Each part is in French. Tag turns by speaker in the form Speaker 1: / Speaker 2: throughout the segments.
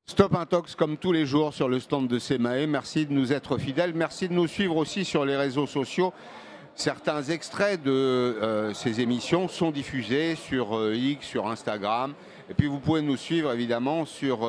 Speaker 1: Stop Intox comme tous les jours sur le stand de Semae. Merci de nous être fidèles. Merci de nous suivre aussi sur les réseaux sociaux. Certains extraits de ces émissions sont diffusés sur X, sur Instagram. Et puis vous pouvez nous suivre évidemment sur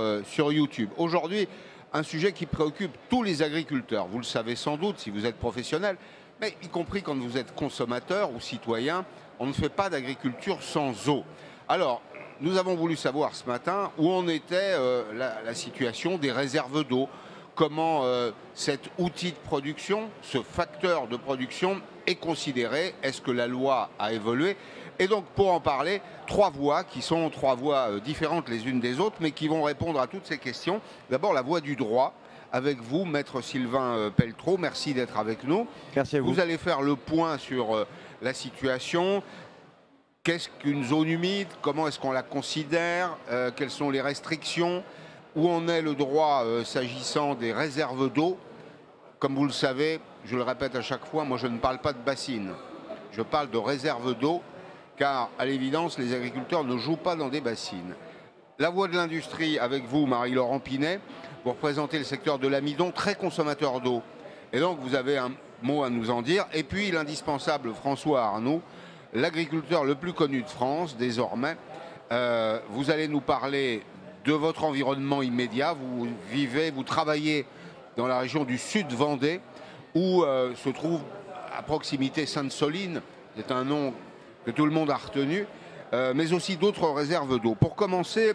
Speaker 1: YouTube. Aujourd'hui, un sujet qui préoccupe tous les agriculteurs. Vous le savez sans doute si vous êtes professionnel, mais y compris quand vous êtes consommateur ou citoyen, on ne fait pas d'agriculture sans eau. Alors, nous avons voulu savoir ce matin où en était la situation des réserves d'eau, comment cet outil de production, ce facteur de production est considéré, est-ce que la loi a évolué? Et donc pour en parler, trois voix qui sont trois voix différentes les unes des autres, mais qui vont répondre à toutes ces questions. D'abord la voix du droit, avec vous, Maître Sylvain Pelletreau, merci d'être avec nous.
Speaker 2: Merci à vous.
Speaker 1: Vous allez faire le point sur la situation. Qu'est-ce qu'une zone humide? Comment est-ce qu'on la considère? Quelles sont les restrictions? Où en est le droit s'agissant des réserves d'eau? Comme vous le savez, je le répète à chaque fois, moi je ne parle pas de bassines. Je parle de réserves d'eau, car à l'évidence, les agriculteurs ne jouent pas dans des bassines. La voix de l'industrie avec vous, Marie-Laurent Pinet, vous représentez le secteur de l'amidon, très consommateur d'eau. Et donc vous avez un mot à nous en dire. Et puis l'indispensable François Arnoux, l'agriculteur le plus connu de France désormais. Vous allez nous parler de votre environnement immédiat. Vous vivez, vous travaillez dans la région du Sud Vendée, où se trouve à proximité Sainte-Soline. C'est un nom que tout le monde a retenu, mais aussi d'autres réserves d'eau. Pour commencer,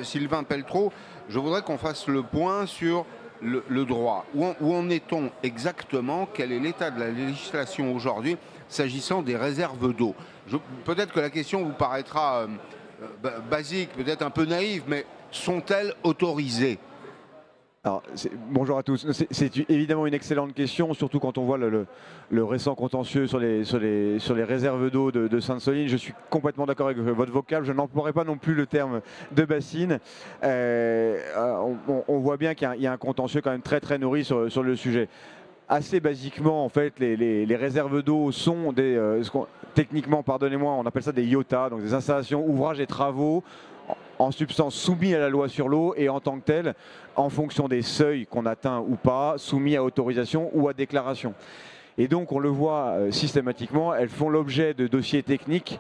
Speaker 1: Sylvain Pelletreau, je voudrais qu'on fasse le point sur le droit. Où en est-on exactement? Quel est l'état de la législation aujourd'hui s'agissant des réserves d'eau? Peut-être que la question vous paraîtra basique, peut-être un peu naïve, mais sont-elles autorisées?
Speaker 2: Alors, bonjour à tous. C'est évidemment une excellente question, surtout quand on voit le récent contentieux sur les réserves d'eau de Sainte-Soline. Je suis complètement d'accord avec votre vocable. Je n'emploierai pas non plus le terme de bassine. On voit bien qu'il y a un contentieux quand même très très nourri sur le sujet. Assez basiquement, en fait, les réserves d'eau sont techniquement, pardonnez-moi, on appelle ça des IOTA, donc des installations, ouvrages et travaux en substance soumis à la loi sur l'eau et en tant que tel, en fonction des seuils qu'on atteint ou pas, soumis à autorisation ou à déclaration. Et donc on le voit systématiquement, elles font l'objet de dossiers techniques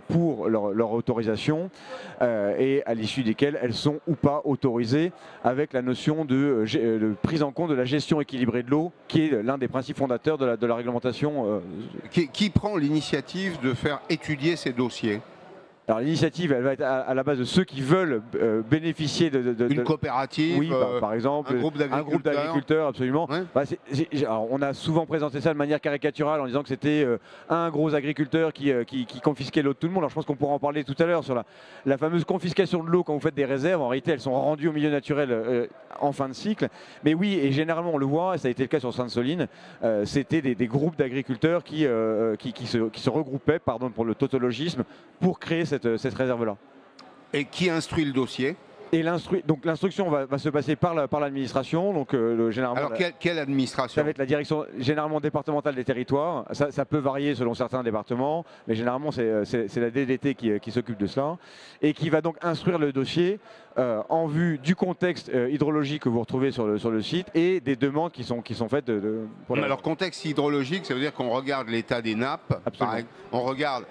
Speaker 2: pour leur autorisation et à l'issue desquels elles sont ou pas autorisées avec la notion de prise en compte de la gestion équilibrée de l'eau qui est l'un des principes fondateurs de la réglementation.
Speaker 1: Qui prend l'initiative de faire étudier ces dossiers?
Speaker 2: Alors l'initiative, elle va être à la base de ceux qui veulent bénéficier
Speaker 1: une coopérative,
Speaker 2: oui, par exemple, un groupe d'agriculteurs, absolument. Ouais. Alors, on a souvent présenté ça de manière caricaturale en disant que c'était un gros agriculteur qui confisquait l'eau de tout le monde. Alors je pense qu'on pourra en parler tout à l'heure sur la fameuse confiscation de l'eau quand vous faites des réserves. En réalité, elles sont rendues au milieu naturel en fin de cycle. Mais oui, et généralement on le voit, et ça a été le cas sur Sainte-Soline, c'était des groupes d'agriculteurs qui se regroupaient, pardon pour le tautologisme, pour créer cette réserve-là.
Speaker 1: Et qui instruit le dossier?
Speaker 2: Et l'instruction va se passer par l'administration. Donc généralement.
Speaker 1: Alors quelle administration?
Speaker 2: Ça va être la direction généralement départementale des territoires. Ça peut varier selon certains départements, mais généralement c'est la DDT qui s'occupe de cela et qui va donc instruire le dossier en vue du contexte hydrologique que vous retrouvez sur le site et des demandes qui sont faites.
Speaker 1: Alors contexte hydrologique, ça veut dire qu'on regarde l'état des nappes.
Speaker 2: Absolument.
Speaker 1: On regarde.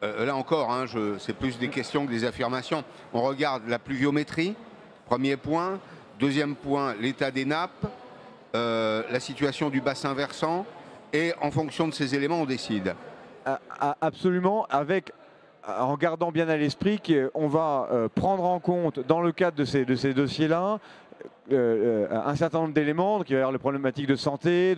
Speaker 1: Là encore, hein, c'est plus des questions que des affirmations. On regarde la pluviométrie, premier point. Deuxième point, l'état des nappes, la situation du bassin versant. Et en fonction de ces éléments, on décide.
Speaker 2: Absolument, en gardant bien à l'esprit qu'on va prendre en compte, dans le cadre de ces dossiers-là, un certain nombre d'éléments, donc il va y avoir les problématiques de santé,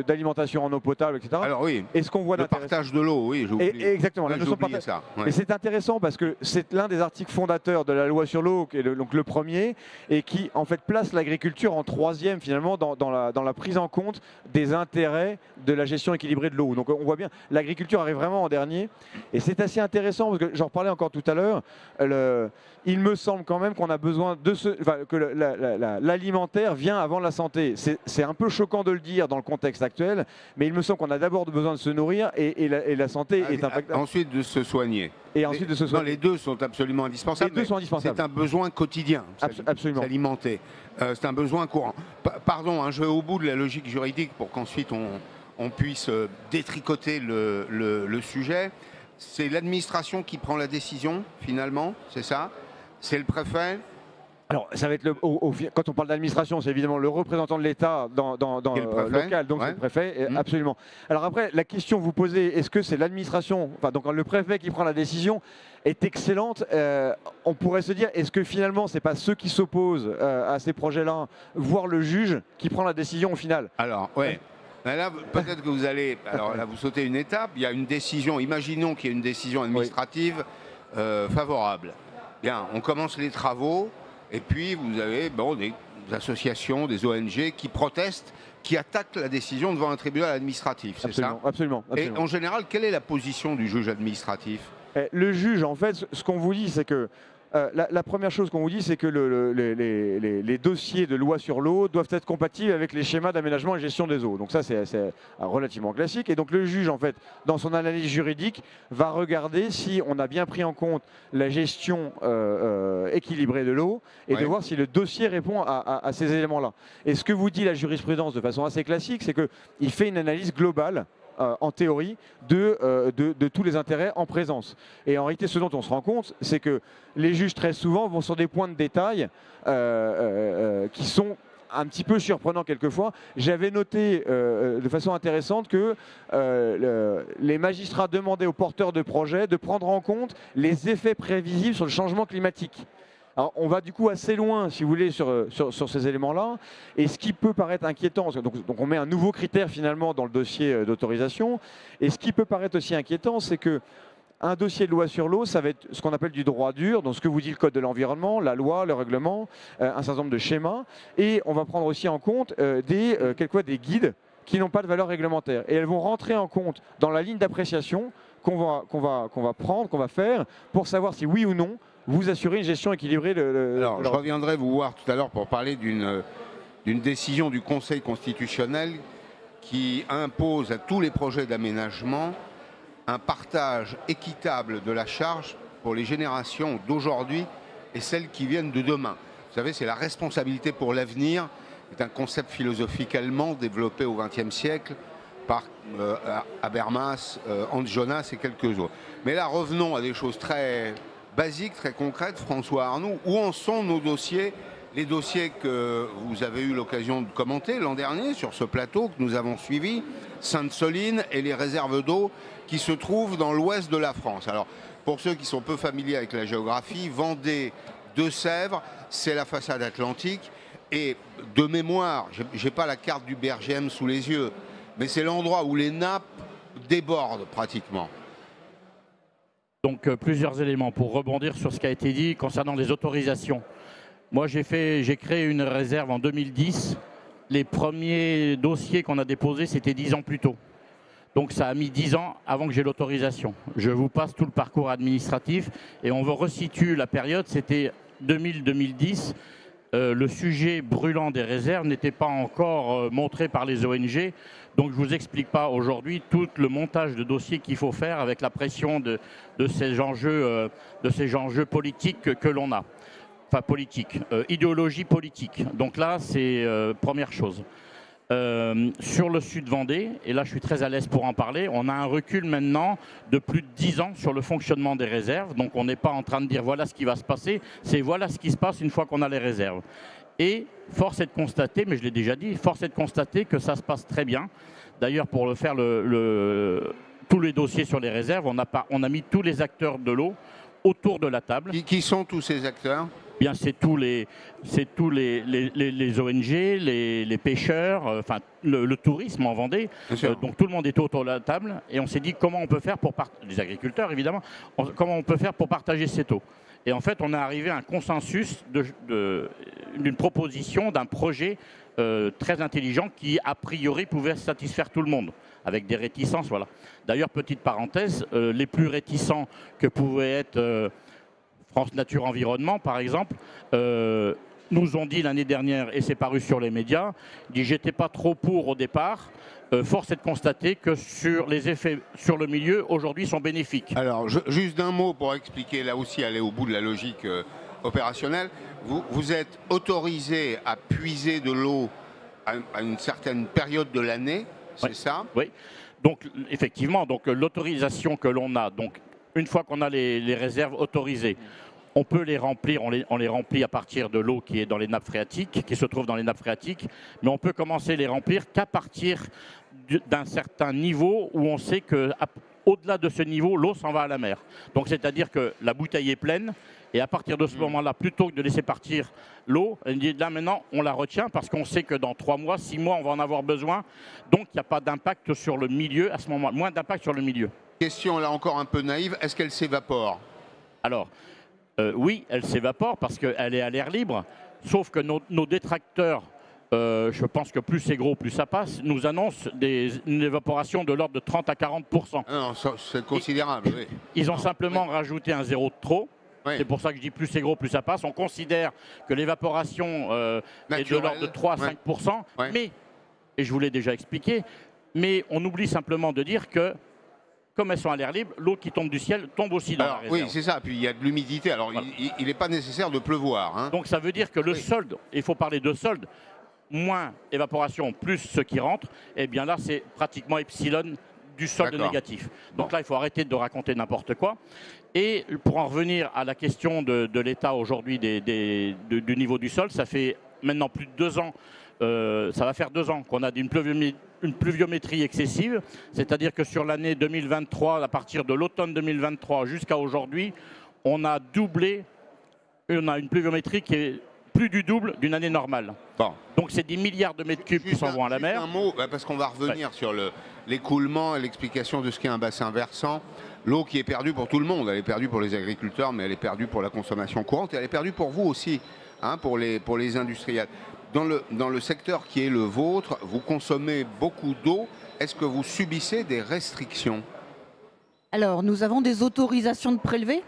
Speaker 2: d'alimentation en eau potable, etc.
Speaker 1: Alors oui,
Speaker 2: est-ce qu'on voit
Speaker 1: le partage de l'eau, oui, j'ai oublié.
Speaker 2: Exactement, la notion de partage.
Speaker 1: Ça. Ouais.
Speaker 2: Et c'est intéressant parce que c'est l'un des articles fondateurs de la loi sur l'eau, qui est donc le premier, et qui en fait place l'agriculture en troisième finalement dans la prise en compte des intérêts de la gestion équilibrée de l'eau. Donc on voit bien, l'agriculture arrive vraiment en dernier, et c'est assez intéressant parce que j'en reparlais encore tout à l'heure. Il me semble quand même qu'on a besoin de que l'alimentaire vient avant la santé. C'est un peu choquant de le dire dans le contexte actuel, mais il me semble qu'on a d'abord besoin de se nourrir et la santé est impactable.
Speaker 1: Ensuite de se soigner.
Speaker 2: Et ensuite de se soigner.
Speaker 1: Non, les deux sont absolument indispensables.
Speaker 2: Les deux sont indispensables.
Speaker 1: C'est un besoin quotidien,
Speaker 2: Absolument.
Speaker 1: s'alimenter. C'est un besoin courant. Pardon, hein, je vais au bout de la logique juridique pour qu'ensuite on puisse détricoter le sujet. C'est l'administration qui prend la décision, finalement, c'est ça? C'est le préfet?
Speaker 2: Alors, ça va être quand on parle d'administration, c'est évidemment le représentant de l'État dans local, donc c'est le préfet, absolument. Alors après, la question que vous posez, est-ce que c'est l'administration, enfin donc le préfet qui prend la décision, est excellente. On pourrait se dire, est-ce que finalement, c'est pas ceux qui s'opposent à ces projets-là, voire le juge, qui prend la décision au final?
Speaker 1: Alors, ouais. Là, peut-être que vous allez, alors là, vous sautez une étape. Il y a une décision. Imaginons qu'il y ait une décision administrative favorable. Bien, on commence les travaux. Et puis, vous avez des associations, des ONG qui protestent, qui attaquent la décision devant un tribunal administratif, c'est ça?
Speaker 2: Absolument.
Speaker 1: Et en général, quelle est la position du juge administratif?
Speaker 2: Le juge, en fait, ce qu'on vous dit, c'est que la première chose qu'on vous dit, c'est que les dossiers de loi sur l'eau doivent être compatibles avec les schémas d'aménagement et gestion des eaux. Donc ça, c'est relativement classique. Et donc le juge, en fait, dans son analyse juridique, va regarder si on a bien pris en compte la gestion équilibrée de l'eau et de voir si le dossier répond à ces éléments-là. Et ce que vous dit la jurisprudence de façon assez classique, c'est qu'il fait une analyse globale en théorie, de tous les intérêts en présence. Et en réalité, ce dont on se rend compte, c'est que les juges, très souvent, vont sur des points de détail qui sont un petit peu surprenants quelquefois. J'avais noté de façon intéressante que les magistrats demandaient aux porteurs de projets de prendre en compte les effets prévisibles sur le changement climatique. Alors, on va du coup assez loin, si vous voulez, sur ces éléments-là. Et ce qui peut paraître inquiétant, donc on met un nouveau critère finalement dans le dossier d'autorisation. Et ce qui peut paraître aussi inquiétant, c'est que un dossier de loi sur l'eau, ça va être ce qu'on appelle du droit dur, donc ce que vous dit le Code de l'environnement, la loi, le règlement, un certain nombre de schémas. Et on va prendre aussi en compte des guides qui n'ont pas de valeur réglementaire. Et elles vont rentrer en compte dans la ligne d'appréciation qu'on va faire pour savoir si oui ou non vous assurez une gestion équilibrée.
Speaker 1: Alors, je reviendrai vous voir tout à l'heure pour parler d'une décision du Conseil constitutionnel qui impose à tous les projets d'aménagement un partage équitable de la charge pour les générations d'aujourd'hui et celles qui viennent de demain. Vous savez, c'est la responsabilité pour l'avenir. C'est un concept philosophique allemand développé au XXe siècle par Habermas, Hans Jonas et quelques autres. Mais là, revenons à des choses très basiques, très concrètes. François Arnoux, où en sont nos dossiers, les dossiers que vous avez eu l'occasion de commenter l'an dernier sur ce plateau que nous avons suivi, Sainte-Soline et les réserves d'eau qui se trouvent dans l'ouest de la France. Alors, pour ceux qui sont peu familiers avec la géographie, Vendée, Deux-Sèvres, c'est la façade atlantique. Et de mémoire, je n'ai pas la carte du BRGM sous les yeux, mais c'est l'endroit où les nappes débordent pratiquement.
Speaker 3: Donc plusieurs éléments pour rebondir sur ce qui a été dit concernant les autorisations. Moi j'ai créé une réserve en 2010. Les premiers dossiers qu'on a déposés, c'était 10 ans plus tôt. Donc ça a mis 10 ans avant que j'ai l'autorisation. Je vous passe tout le parcours administratif et on resitue la période, c'était 2000-2010. Le sujet brûlant des réserves n'était pas encore montré par les ONG. Donc je ne vous explique pas aujourd'hui tout le montage de dossiers qu'il faut faire avec la pression de ces enjeux politiques que l'on a. Enfin politique, idéologie politique. Donc là, c'est première chose. Sur le sud Vendée, et là je suis très à l'aise pour en parler, on a un recul maintenant de plus de 10 ans sur le fonctionnement des réserves. Donc on n'est pas en train de dire voilà ce qui va se passer, c'est voilà ce qui se passe une fois qu'on a les réserves. Et force est de constater, mais je l'ai déjà dit, force est de constater que ça se passe très bien. D'ailleurs pour faire tous les dossiers sur les réserves, on a mis tous les acteurs de l'eau autour de la table.
Speaker 1: Qui sont tous ces acteurs ?
Speaker 3: Bien, c'est tous les ONG, les pêcheurs, enfin le tourisme en Vendée. Donc tout le monde est autour de la table et on s'est dit comment on peut faire pour les agriculteurs évidemment, comment on peut faire pour partager cette eau. Et en fait, on est arrivé à un consensus d'une proposition, d'un projet très intelligent qui a priori pouvait satisfaire tout le monde, avec des réticences, voilà. D'ailleurs, petite parenthèse, les plus réticents que pouvaient être France Nature Environnement, par exemple, nous ont dit l'année dernière, et c'est paru sur les médias, j'étais pas trop pour au départ. Force est de constater que les effets sur le milieu aujourd'hui sont bénéfiques.
Speaker 1: Alors, juste d'un mot pour expliquer, là aussi aller au bout de la logique opérationnelle. Vous êtes autorisé à puiser de l'eau à une certaine période de l'année, c'est ça?
Speaker 3: Oui. Donc effectivement, l'autorisation que l'on a, donc une fois qu'on a les réserves autorisées, on peut les remplir, on les remplit à partir de l'eau qui est dans les nappes phréatiques, qui se trouve dans les nappes phréatiques, mais on peut commencer à les remplir qu'à partir d'un certain niveau où on sait qu'au-delà de ce niveau, l'eau s'en va à la mer. Donc c'est-à-dire que la bouteille est pleine, et à partir de ce moment-là, plutôt que de laisser partir l'eau, elle dit là maintenant on la retient parce qu'on sait que dans 3 mois, 6 mois, on va en avoir besoin. Donc il n'y a pas d'impact sur le milieu à ce moment, moins d'impact sur le milieu.
Speaker 1: Question là encore un peu naïve, est-ce qu'elle s'évapore?
Speaker 3: Alors, oui, elle s'évapore parce qu'elle est à l'air libre, sauf que nos détracteurs, je pense que plus c'est gros, plus ça passe, nous annoncent une évaporation de l'ordre de 30 à 40%.
Speaker 1: Non, c'est considérable, oui.
Speaker 3: Ils ont simplement rajouté un zéro de trop.
Speaker 1: Oui.
Speaker 3: C'est pour ça que je dis plus c'est gros, plus ça passe. On considère que l'évaporation est de l'ordre de 3 à 5%,
Speaker 1: ouais.
Speaker 3: Mais, et je vous l'ai déjà expliqué, mais on oublie simplement de dire que comme elles sont à l'air libre, l'eau qui tombe du ciel tombe aussi dans la réserve.
Speaker 1: Oui, c'est ça. Puis il y a de l'humidité. Alors, voilà. Il n'est pas nécessaire de pleuvoir. Hein.
Speaker 3: Donc ça veut dire que le solde, il faut parler de solde, moins évaporation plus ce qui rentre, et bien là, c'est pratiquement epsilon du solde négatif. Donc là, il faut arrêter de raconter n'importe quoi. Et pour en revenir à la question de l'état aujourd'hui du niveau du sol, ça fait maintenant plus de 2 ans. Ça va faire 2 ans qu'on a une pluviométrie excessive, c'est-à-dire que sur l'année 2023, à partir de l'automne 2023 jusqu'à aujourd'hui, on a doublé, on a une pluviométrie qui est plus du double d'une année normale. Bon. Donc c'est 10 milliards de mètres cubes qui s'en vont à la mer.
Speaker 1: Un mot, parce qu'on va revenir sur l'écoulement et l'explication de ce qu'est un bassin versant. L'eau qui est perdue pour tout le monde, elle est perdue pour les agriculteurs, mais elle est perdue pour la consommation courante et elle est perdue pour vous aussi, hein, pour les industriels. Dans le secteur qui est le vôtre, vous consommez beaucoup d'eau. Est-ce que vous subissez des restrictions?
Speaker 4: Alors, nous avons des autorisations de prélever.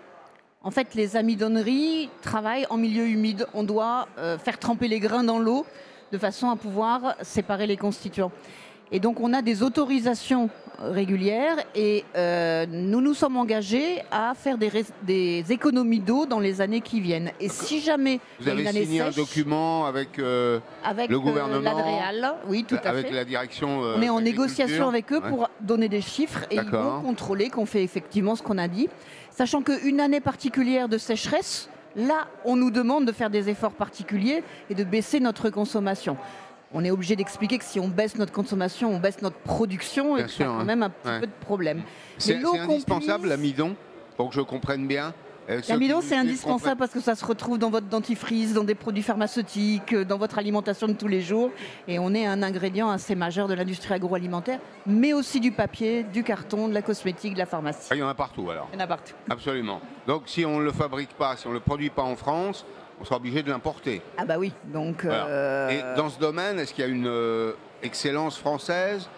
Speaker 4: En fait, les amidonneries travaillent en milieu humide. On doit faire tremper les grains dans l'eau de façon à pouvoir séparer les constituants. Et donc, on a des autorisations régulières et nous nous sommes engagés à faire des économies d'eau dans les années qui viennent. Et si jamais
Speaker 1: vous avez signé un document avec le gouvernement,
Speaker 4: l'Adréal, oui, tout à fait.
Speaker 1: Avec la direction.
Speaker 4: On est en négociation avec eux pour donner des chiffres et ils vont contrôler qu'on fait effectivement ce qu'on a dit. Sachant qu'une année particulière de sécheresse, là, on nous demande de faire des efforts particuliers et de baisser notre consommation. On est obligé d'expliquer que si on baisse notre consommation, on baisse notre production et ça a quand même un petit peu de problème.
Speaker 1: C'est indispensable l'amidon, pour que je comprenne bien.
Speaker 4: L'amidon, c'est indispensable parce que ça se retrouve dans votre dentifrice, dans des produits pharmaceutiques, dans votre alimentation de tous les jours. Et on est un ingrédient assez majeur de l'industrie agroalimentaire, mais aussi du papier, du carton, de la cosmétique, de la pharmacie.
Speaker 1: Il y en a partout alors.
Speaker 4: Il y en a partout.
Speaker 1: Absolument. Donc si on ne le fabrique pas, si on ne le produit pas en France, on sera obligé de l'importer.
Speaker 4: Ah bah oui, donc...
Speaker 1: Voilà. Et dans ce domaine, est-ce qu'il y a une excellence française?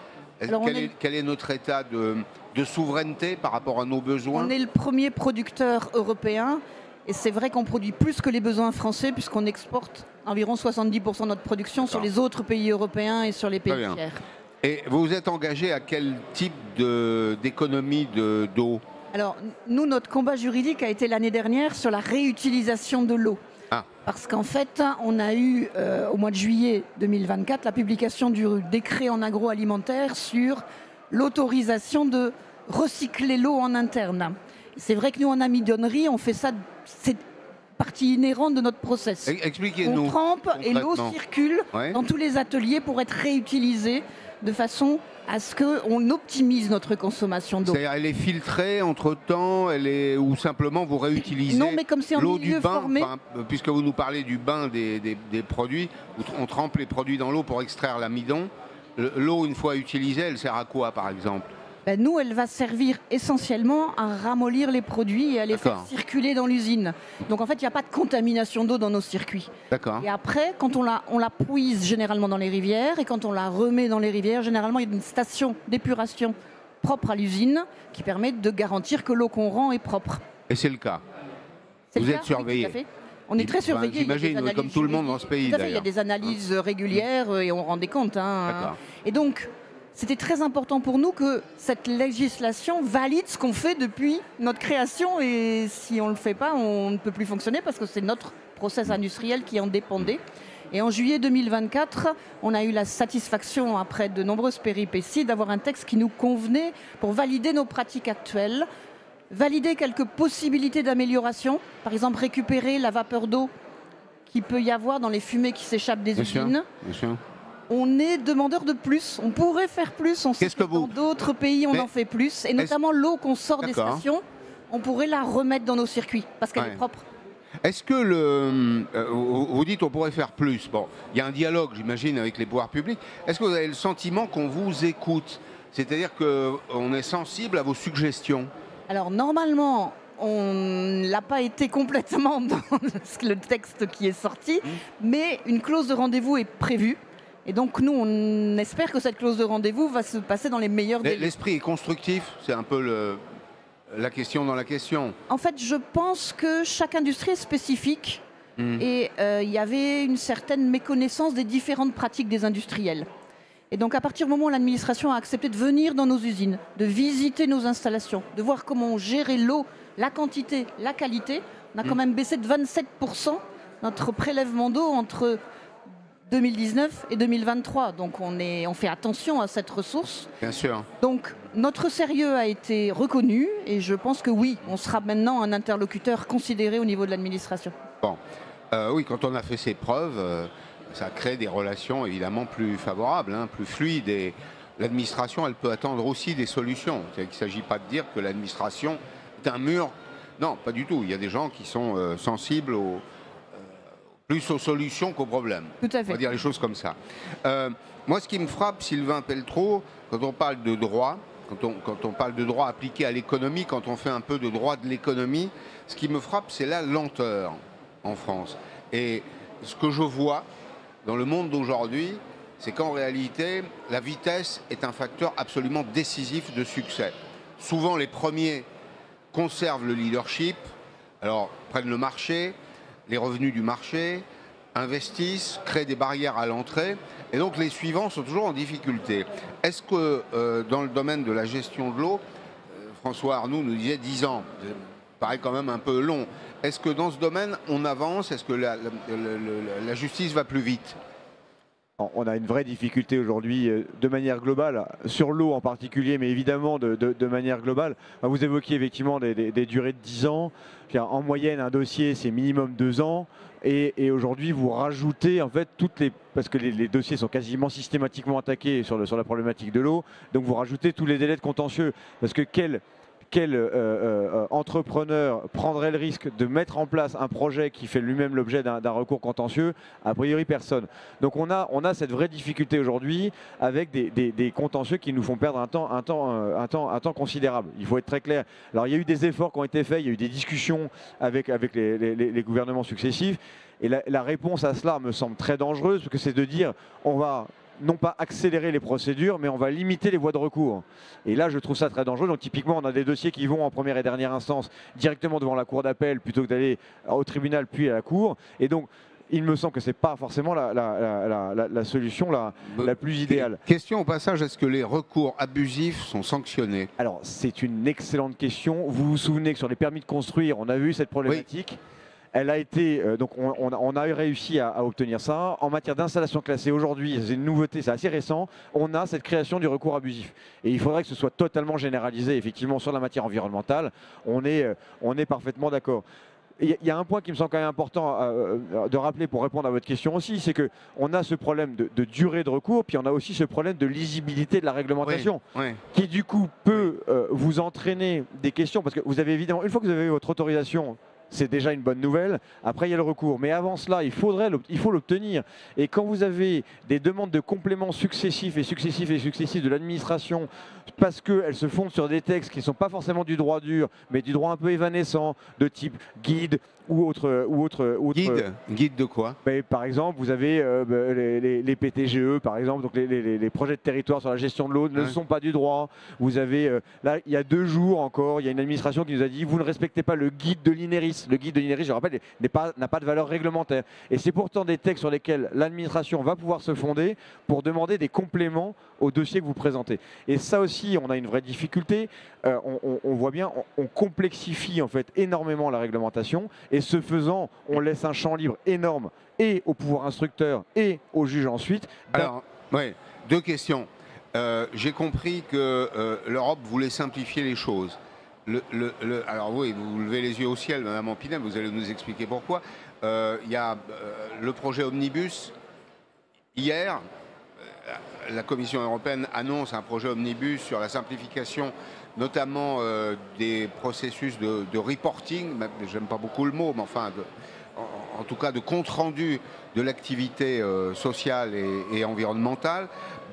Speaker 1: Quel est notre état de souveraineté par rapport à nos besoins?
Speaker 4: On est le premier producteur européen et c'est vrai qu'on produit plus que les besoins français puisqu'on exporte environ 70% de notre production sur les autres pays européens et sur les pays tiers.
Speaker 1: Et vous vous êtes engagé à quel type d'économie d'eau?
Speaker 4: Alors, nous, notre combat juridique a été l'année dernière sur la réutilisation de l'eau. Parce qu'en fait, on a eu au mois de juillet 2024 la publication du décret en agroalimentaire sur l'autorisation de recycler l'eau en interne. C'est vrai que nous, en amidonnerie, on fait ça, c'est partie inhérente de notre process.
Speaker 1: Expliquez-nous.
Speaker 4: On trempe et l'eau circule dans tous les ateliers pour être réutilisée de façon à ce qu'on optimise notre consommation d'eau.
Speaker 1: C'est-à-dire elle est filtrée entre-temps, ou simplement vous réutilisez l'eau du bain, puisque vous nous parlez du bain des produits, on trempe les produits dans l'eau pour extraire l'amidon. L'eau, une fois utilisée, elle sert à quoi par exemple?
Speaker 4: Nous, elle va servir essentiellement à ramollir les produits et à les faire circuler dans l'usine. Donc en fait, il n'y a pas de contamination d'eau dans nos circuits. Et après, quand on la puise généralement dans les rivières et quand on la remet dans les rivières, généralement il y a une station d'épuration propre à l'usine qui permet de garantir que l'eau qu'on rend est propre.
Speaker 1: Et c'est le cas? Vous êtes surveillé?
Speaker 4: Oui, tout à fait. On est très surveillé.
Speaker 1: J'imagine, comme tout le monde dans ce pays.
Speaker 4: Tout à fait, il y a des analyses régulières et on rend des comptes. Hein. Et donc, c'était très important pour nous que cette législation valide ce qu'on fait depuis notre création. Et si on ne le fait pas, on ne peut plus fonctionner parce que c'est notre process industriel qui en dépendait. Et en juillet 2024, on a eu la satisfaction, après de nombreuses péripéties, d'avoir un texte qui nous convenait pour valider nos pratiques actuelles, valider quelques possibilités d'amélioration, par exemple récupérer la vapeur d'eau qu'il peut y avoir dans les fumées qui s'échappent des usines.
Speaker 1: Bien sûr.
Speaker 4: On est demandeur de plus, on pourrait faire plus, on sait que dans d'autres pays on en fait plus, et notamment l'eau qu'on sort des stations, on pourrait la remettre dans nos circuits, parce qu'elle est propre.
Speaker 1: Est-ce que vous dites on pourrait faire plus? Bon, il y a un dialogue, j'imagine, avec les pouvoirs publics. Est-ce que vous avez le sentiment qu'on vous écoute? C'est-à-dire qu'on est sensible à vos suggestions?
Speaker 4: Alors normalement, on l'a pas été complètement dans le texte qui est sorti, mais une clause de rendez-vous est prévue. Et donc nous, on espère que cette clause de rendez-vous va se passer dans les meilleurs délais.
Speaker 1: L'esprit est constructif, c'est un peu la question dans la question.
Speaker 4: En fait, je pense que chaque industrie est spécifique et il y avait une certaine méconnaissance des différentes pratiques des industriels. Et donc à partir du moment où l'administration a accepté de venir dans nos usines, de visiter nos installations, de voir comment on gérait l'eau, la quantité, la qualité, on a quand même baissé de 27% notre prélèvement d'eau entre 2019 et 2023. Donc on fait attention à cette ressource.
Speaker 1: Bien sûr.
Speaker 4: Donc notre sérieux a été reconnu et je pense que oui, on sera maintenant un interlocuteur considéré au niveau de l'administration.
Speaker 1: Bon, oui, quand on a fait ses preuves, ça crée des relations évidemment plus favorables, plus fluides. Et l'administration, elle peut attendre aussi des solutions. Il ne s'agit pas de dire que l'administration est un mur. Non, pas du tout. Il y a des gens qui sont sensibles plus aux solutions qu'aux problèmes.
Speaker 4: Tout à fait.
Speaker 1: On va dire les choses comme ça. Moi, ce qui me frappe, Sylvain Pelletreau, quand on parle de droit, quand on parle de droit appliqué à l'économie, quand on fait un peu de droit de l'économie, ce qui me frappe, c'est la lenteur en France. Et ce que je vois dans le monde d'aujourd'hui, c'est qu'en réalité, la vitesse est un facteur absolument décisif de succès. Souvent, les premiers conservent le leadership, alors prennent le marché, les revenus du marché, investissent, créent des barrières à l'entrée, et donc les suivants sont toujours en difficulté. Est-ce que dans le domaine de la gestion de l'eau, François Arnoux nous disait 10 ans, ça paraît quand même un peu long. Est-ce que dans ce domaine, on avance? Est-ce que la justice va plus vite?
Speaker 2: On a une vraie difficulté aujourd'hui de manière globale, sur l'eau en particulier, mais évidemment de manière globale. Vous évoquiez effectivement des durées de 10 ans. En moyenne, un dossier, c'est minimum 2 ans. Et aujourd'hui, vous rajoutez en fait parce que les dossiers sont quasiment systématiquement attaqués sur la problématique de l'eau. Donc vous rajoutez tous les délais de contentieux. Parce que quel entrepreneur prendrait le risque de mettre en place un projet qui fait lui-même l'objet d'un recours contentieux? A priori, personne. Donc on a cette vraie difficulté aujourd'hui avec des contentieux qui nous font perdre un temps considérable. Il faut être très clair. Alors il y a eu des efforts qui ont été faits, il y a eu des discussions avec les gouvernements successifs. Et la réponse à cela me semble très dangereuse, parce que c'est de dire on va non pas accélérer les procédures, mais on va limiter les voies de recours. Et là, je trouve ça très dangereux. Donc typiquement, on a des dossiers qui vont en première et dernière instance directement devant la cour d'appel plutôt que d'aller au tribunal puis à la cour. Et donc, il me semble que ce n'est pas forcément la solution la plus idéale.
Speaker 1: Question au passage, est-ce que les recours abusifs sont sanctionnés?
Speaker 2: Alors, c'est une excellente question. Vous vous souvenez que sur les permis de construire, on a vu cette problématique. Oui. Elle a été, donc on a réussi à obtenir ça. En matière d'installation classée, aujourd'hui, c'est une nouveauté, c'est assez récent, on a cette création du recours abusif. Et il faudrait que ce soit totalement généralisé, effectivement, sur la matière environnementale. On est parfaitement d'accord. Il y a un point qui me semble quand même important de rappeler pour répondre à votre question aussi, c'est qu'on a ce problème de durée de recours, puis on a aussi ce problème de lisibilité de la réglementation, qui du coup peut vous entraîner des questions, parce que vous avez évidemment, une fois que vous avez votre autorisation, c'est déjà une bonne nouvelle. Après, il y a le recours. Mais avant cela, il faut l'obtenir. Et quand vous avez des demandes de compléments successifs de l'administration, parce qu'elles se fondent sur des textes qui ne sont pas forcément du droit dur, mais du droit un peu évanescent, de type guide ou autre.
Speaker 1: Guide de quoi?
Speaker 2: Par exemple, vous avez les PTGE, par exemple, donc les projets de territoire sur la gestion de l'eau ne sont pas du droit. Vous avez, là, il y a 2 jours encore, il y a une administration qui nous a dit vous ne respectez pas le guide de l'INERIS. l'INERIS. Le guide de l'INERIS, je rappelle, n'a pas de valeur réglementaire. Et c'est pourtant des textes sur lesquels l'administration va pouvoir se fonder pour demander des compléments au dossier que vous présentez. Et ça aussi, on a une vraie difficulté. On voit bien, on complexifie en fait énormément la réglementation. Et ce faisant, on laisse un champ libre énorme et au pouvoir instructeur et au juge ensuite.
Speaker 1: Alors, oui, deux questions. J'ai compris que l'Europe voulait simplifier les choses. Alors oui, vous levez les yeux au ciel, Madame Ampinel, vous allez nous expliquer pourquoi. Il y a le projet Omnibus. Hier, la Commission européenne annonce un projet Omnibus sur la simplification, notamment des processus de reporting, j'aime pas beaucoup le mot, mais enfin, en tout cas de compte-rendu de l'activité sociale et environnementale.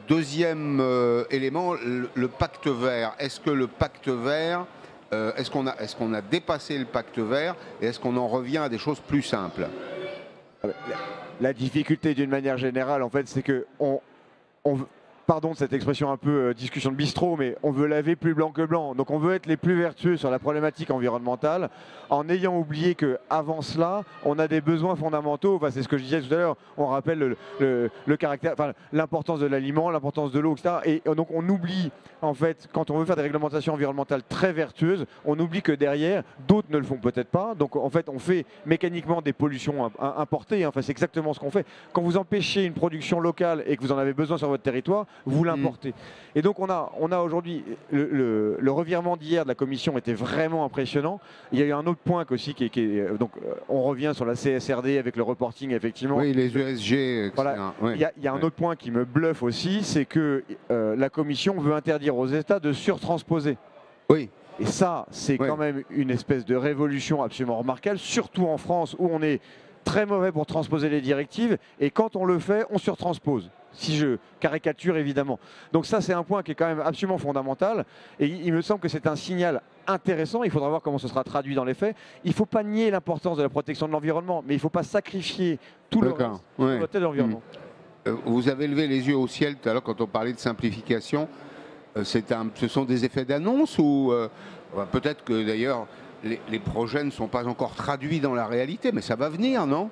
Speaker 1: Deuxième élément, le pacte vert. Est-ce que le pacte vert, est-ce qu'on a dépassé le pacte vert et est-ce qu'on en revient à des choses plus simples?
Speaker 2: La difficulté d'une manière générale, en fait, c'est que pardon de cette expression un peu discussion de bistrot, mais on veut laver plus blanc que blanc. Donc on veut être les plus vertueux sur la problématique environnementale en ayant oublié qu'avant cela, on a des besoins fondamentaux. Enfin, c'est ce que je disais tout à l'heure. On rappelle le caractère, enfin, l'importance de l'aliment, l'importance de l'eau, etc. Et donc on oublie, en fait, quand on veut faire des réglementations environnementales très vertueuses, on oublie que derrière, d'autres ne le font peut-être pas. Donc en fait, on fait mécaniquement des pollutions importées. Enfin, c'est exactement ce qu'on fait. Quand vous empêchez une production locale et que vous en avez besoin sur votre territoire, vous l'importez. Et donc on a aujourd'hui, le revirement d'hier de la Commission était vraiment impressionnant. Il y a eu un autre point aussi donc on revient sur la CSRD avec le reporting, effectivement.
Speaker 1: Oui, les ESG, etc.
Speaker 2: Voilà.
Speaker 1: Oui.
Speaker 2: Il y a un autre point qui me bluffe aussi, c'est que la Commission veut interdire aux États de surtransposer.
Speaker 1: Oui.
Speaker 2: Et ça, c'est quand même une espèce de révolution absolument remarquable, surtout en France où on est très mauvais pour transposer les directives et quand on le fait, on surtranspose. Si je caricature évidemment. Donc ça, c'est un point qui est quand même absolument fondamental et il me semble que c'est un signal intéressant. Il faudra voir comment ce sera traduit dans les faits. Il ne faut pas nier l'importance de la protection de l'environnement, mais il ne faut pas sacrifier tout le reste pour protéger l'environnement.
Speaker 1: Vous avez levé les yeux au ciel tout à l'heure quand on parlait de simplification. Ce sont des effets d'annonce ou peut-être que d'ailleurs les projets ne sont pas encore traduits dans la réalité, mais ça va venir, non ?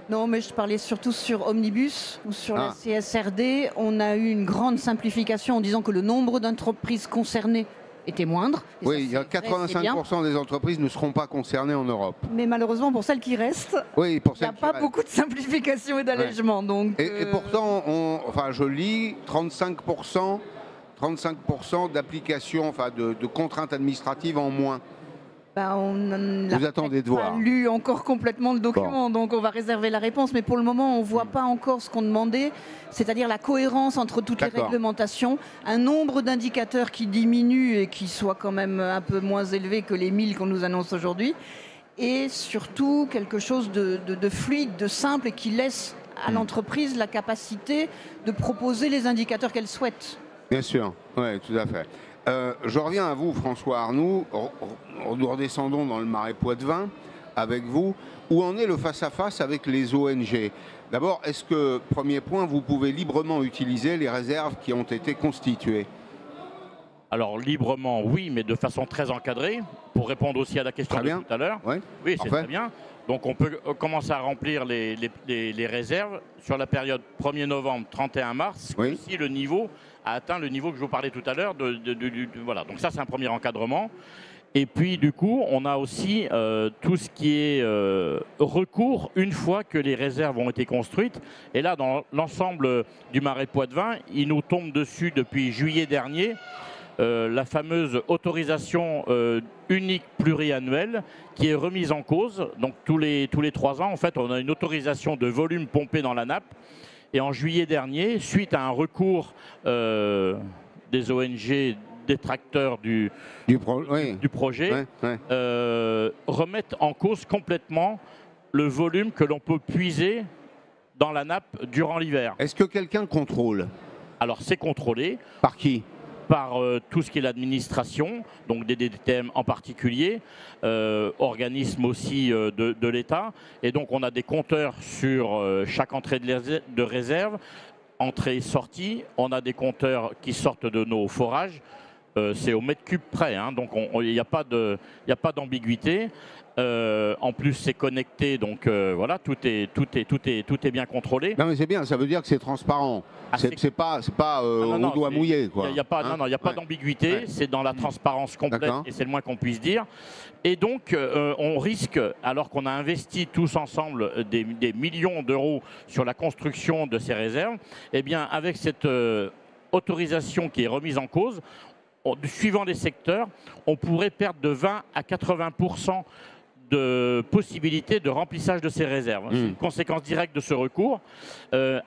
Speaker 4: Non, mais je parlais surtout sur Omnibus ou sur la CSRD. On a eu une grande simplification en disant que le nombre d'entreprises concernées était moindre.
Speaker 1: Oui, il y a 85% des entreprises ne seront pas concernées en Europe.
Speaker 4: Mais malheureusement, pour celles qui restent, il n'y a pas beaucoup de simplification et d'allègement. Ouais.
Speaker 1: Et pourtant, enfin, je lis 35% d'applications, enfin, de contraintes administratives en moins.
Speaker 4: Vous attendez de voir. On n'a pas lu encore complètement le document, donc on va réserver la réponse. Mais pour le moment, on ne voit pas encore ce qu'on demandait, c'est-à-dire la cohérence entre toutes les réglementations, un nombre d'indicateurs qui diminue et qui soit quand même un peu moins élevé que les 1000 qu'on nous annonce aujourd'hui, et surtout quelque chose de fluide, de simple et qui laisse à l'entreprise la capacité de proposer les indicateurs qu'elle souhaite.
Speaker 1: Bien sûr, oui, tout à fait. Je reviens à vous, François Arnoux. Nous redescendons dans le Marais Poitevin avec vous. Où en est le face-à-face avec les ONG? D'abord, est-ce que, premier point, vous pouvez librement utiliser les réserves qui ont été constituées?
Speaker 3: Alors, librement, oui, mais de façon très encadrée, pour répondre aussi à la question de tout à l'heure.
Speaker 1: Oui,
Speaker 3: c'est très bien. Donc, on peut commencer à remplir les réserves sur la période 1er novembre, 31 mars, si le niveau a atteint le niveau que je vous parlais tout à l'heure. Voilà. Donc ça, c'est un premier encadrement. Et puis, du coup, on a aussi tout ce qui est recours une fois que les réserves ont été construites. Et là, dans l'ensemble du Marais Poitevin, il nous tombe dessus depuis juillet dernier la fameuse autorisation unique pluriannuelle qui est remise en cause. Donc tous les 3 ans, en fait, on a une autorisation de volume pompé dans la nappe. Et en juillet dernier, suite à un recours des ONG détracteurs du projet, remettent en cause complètement le volume que l'on peut puiser dans la nappe durant l'hiver.
Speaker 1: Est-ce que quelqu'un contrôle?
Speaker 3: Alors c'est contrôlé.
Speaker 1: Par qui?
Speaker 3: Par tout ce qui est l'administration, donc des DDTM en particulier, organismes aussi de l'État. Et donc on a des compteurs sur chaque entrée de réserve, entrée-sortie. On a des compteurs qui sortent de nos forages. c'est au mètre cube près, hein, donc il n'y a pas d'ambiguïté. En plus, c'est connecté, donc voilà, tout est bien contrôlé.
Speaker 1: Non, mais c'est bien, ça veut dire que c'est transparent. C'est pas au doigt mouillé, quoi.
Speaker 3: Il n'y a pas,
Speaker 1: hein,
Speaker 3: il y a pas d'ambiguïté, c'est dans la transparence complète, et c'est le moins qu'on puisse dire. Et donc, on risque, alors qu'on a investi tous ensemble des millions d'euros sur la construction de ces réserves, eh bien, avec cette autorisation qui est remise en cause, suivant les secteurs, on pourrait perdre de 20 à 80% de possibilités de remplissage de ces réserves. C'est une conséquence directe de ce recours,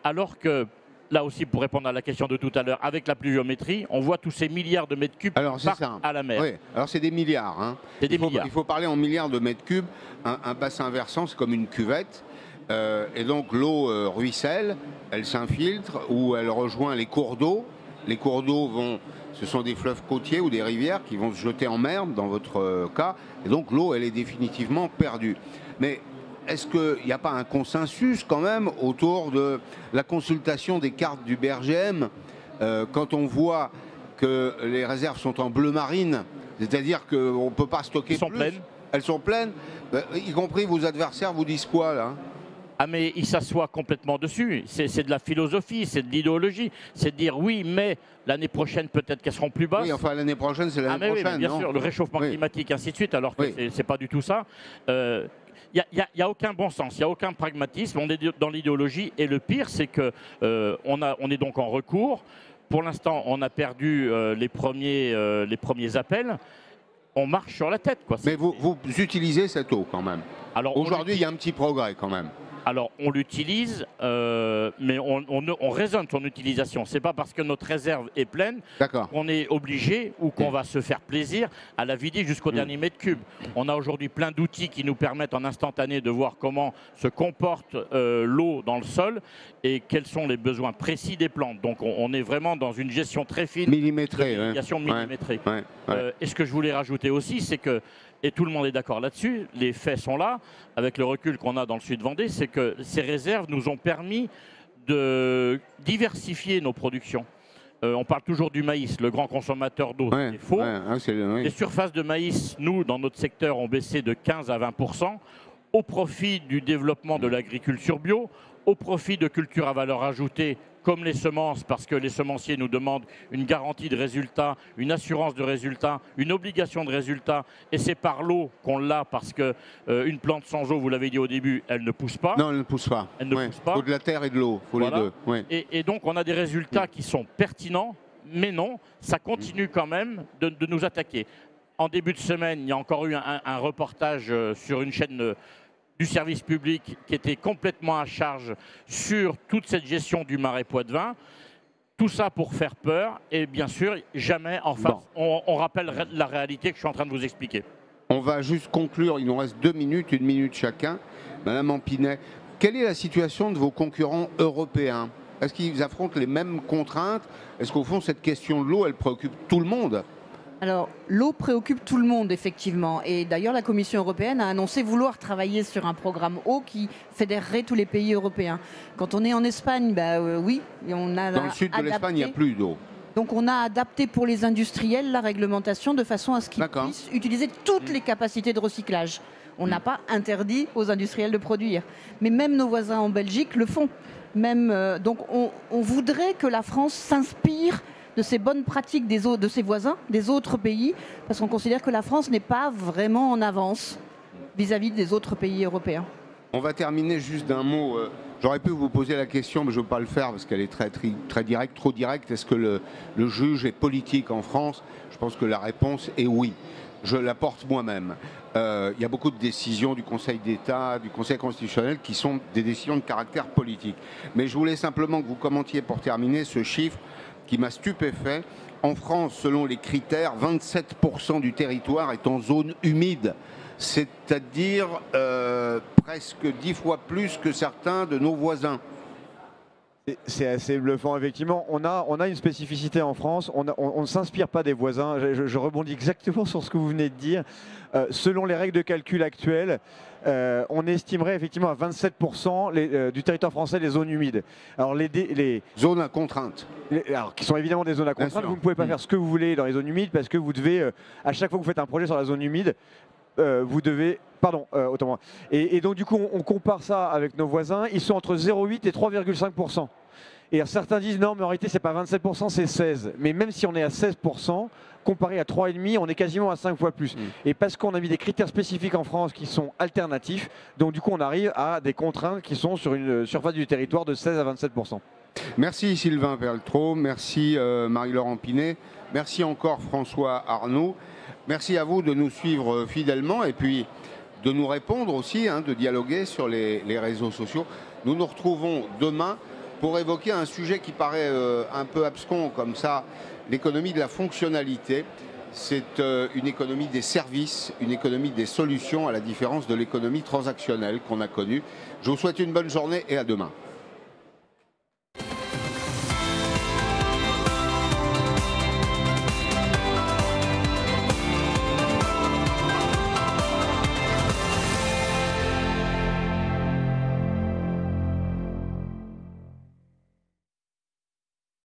Speaker 3: alors que, là aussi, pour répondre à la question de tout à l'heure, avec la pluviométrie, on voit tous ces milliards de mètres cubes partent à la mer.
Speaker 1: Oui, alors c'est des milliards. Hein. Il faut parler en milliards de mètres cubes. Un bassin versant, c'est comme une cuvette. Et donc l'eau ruisselle, elle s'infiltre ou elle rejoint les cours d'eau. Les cours d'eau ce sont des fleuves côtiers ou des rivières qui vont se jeter en mer dans votre cas. Et donc l'eau, elle est définitivement perdue. Mais est-ce qu'il n'y a pas un consensus quand même autour de la consultation des cartes du BRGM quand on voit que les réserves sont en bleu marine, c'est-à-dire qu'on ne peut pas stocker plus.
Speaker 3: Pleines.
Speaker 1: Elles sont pleines, y compris vos adversaires vous disent quoi là?
Speaker 3: Ah mais ils s'assoient complètement dessus, c'est de la philosophie, c'est de l'idéologie, c'est de dire oui mais l'année prochaine peut-être qu'elles seront plus basses.
Speaker 1: Oui, enfin l'année prochaine c'est l'année prochaine,
Speaker 3: oui, bien sûr, le réchauffement climatique ainsi de suite, alors que c'est pas du tout ça. Il n'y a aucun bon sens, il n'y a aucun pragmatisme, on est dans l'idéologie et le pire c'est que on est donc en recours. Pour l'instant on a perdu les premiers appels. On marche sur la tête, quoi.
Speaker 1: Mais vous utilisez cette eau quand même. Aujourd'hui, il y a un petit progrès quand même.
Speaker 3: Alors, on l'utilise, mais on raisonne son utilisation. Ce n'est pas parce que notre réserve est pleine qu'on est obligé ou qu'on va se faire plaisir à la vider jusqu'au dernier mètre cube. On a aujourd'hui plein d'outils qui nous permettent en instantané de voir comment se comporte l'eau dans le sol et quels sont les besoins précis des plantes. Donc, on est vraiment dans une gestion très fine.
Speaker 1: Millimétrée.
Speaker 3: Millimétrée. Et ce que je voulais rajouter aussi, c'est que et tout le monde est d'accord là-dessus, les faits sont là, avec le recul qu'on a dans le Sud-Vendée, c'est que ces réserves nous ont permis de diversifier nos productions. On parle toujours du maïs, le grand consommateur d'eau, c'est faux. Les surfaces de maïs, nous, dans notre secteur, ont baissé de 15 à 20% au profit du développement de l'agriculture bio, au profit de cultures à valeur ajoutée, comme les semences, parce que les semenciers nous demandent une garantie de résultat, une assurance de résultat, une obligation de résultat, et c'est par l'eau qu'on l'a, parce qu'une plante sans eau, vous l'avez dit au début, elle ne pousse pas.
Speaker 1: Non, elle ne pousse pas.
Speaker 3: Elle ne pousse pas.
Speaker 1: Il faut de la terre et de l'eau, il faut les deux.
Speaker 3: Et donc on a des résultats qui sont pertinents, mais non, ça continue quand même de nous attaquer. En début de semaine, il y a encore eu un reportage sur une chaîne du service public qui était complètement à charge sur toute cette gestion du marais Poitevin. Tout ça pour faire peur et bien sûr, jamais en face, on rappelle la réalité que je suis en train de vous expliquer.
Speaker 1: On va juste conclure, il nous reste 2 minutes, 1 minute chacun. Madame Ampinet, quelle est la situation de vos concurrents européens? Est-ce qu'ils affrontent les mêmes contraintes? Est-ce qu'au fond, cette question de l'eau, elle préoccupe tout le monde?
Speaker 4: Alors, l'eau préoccupe tout le monde, effectivement. Et d'ailleurs, la Commission européenne a annoncé vouloir travailler sur un programme eau qui fédérerait tous les pays européens. Quand on est en Espagne, oui, on a
Speaker 1: dans le sud de l'Espagne, il n'y a plus d'eau.
Speaker 4: Donc, on a adapté pour les industriels la réglementation de façon à ce qu'ils puissent utiliser toutes les capacités de recyclage. On n'a pas interdit aux industriels de produire. Mais même nos voisins en Belgique le font. Donc, on voudrait que la France s'inspire de ces bonnes pratiques de ses voisins, des autres pays, parce qu'on considère que la France n'est pas vraiment en avance vis-à-vis des autres pays européens.
Speaker 1: On va terminer juste d'un mot. J'aurais pu vous poser la question, mais je ne veux pas le faire parce qu'elle est très directe, trop directe. Est-ce que le juge est politique en France? Je pense que la réponse est oui. Je la porte moi-même. Il y a beaucoup de décisions du Conseil d'État, du Conseil constitutionnel qui sont des décisions de caractère politique. Mais je voulais simplement que vous commentiez pour terminer ce chiffre qui m'a stupéfait. En France, selon les critères, 27% du territoire est en zone humide, c'est-à-dire presque 10 fois plus que certains de nos voisins.
Speaker 2: C'est assez bluffant, effectivement. On a une spécificité en France, on ne s'inspire pas des voisins. Je rebondis exactement sur ce que vous venez de dire. Selon les règles de calcul actuelles, on estimerait effectivement à 27% du territoire français les zones humides. Alors les
Speaker 1: zones à contrainte.
Speaker 2: Alors, qui sont évidemment des zones à contrainte. Vous ne pouvez pas faire ce que vous voulez dans les zones humides parce que vous devez, à chaque fois que vous faites un projet sur la zone humide, vous devez... Pardon, autant moi. Et donc du coup, on compare ça avec nos voisins. Ils sont entre 0,8 et 3,5%. Et certains disent non, mais en réalité, c'est pas 27%, c'est 16%. Mais même si on est à 16%, comparé à 3,5%, on est quasiment à 5 fois plus. Et parce qu'on a mis des critères spécifiques en France qui sont alternatifs, donc du coup, on arrive à des contraintes qui sont sur une surface du territoire de 16 à 27%.
Speaker 1: Merci Sylvain Pelletreau, merci Marie-Laure Pinet, merci encore François Arnaud. Merci à vous de nous suivre fidèlement et puis de nous répondre aussi, de dialoguer sur les réseaux sociaux. Nous nous retrouvons demain pour évoquer un sujet qui paraît un peu abscon comme ça, l'économie de la fonctionnalité. C'est une économie des services, une économie des solutions à la différence de l'économie transactionnelle qu'on a connue. Je vous souhaite une bonne journée et à demain.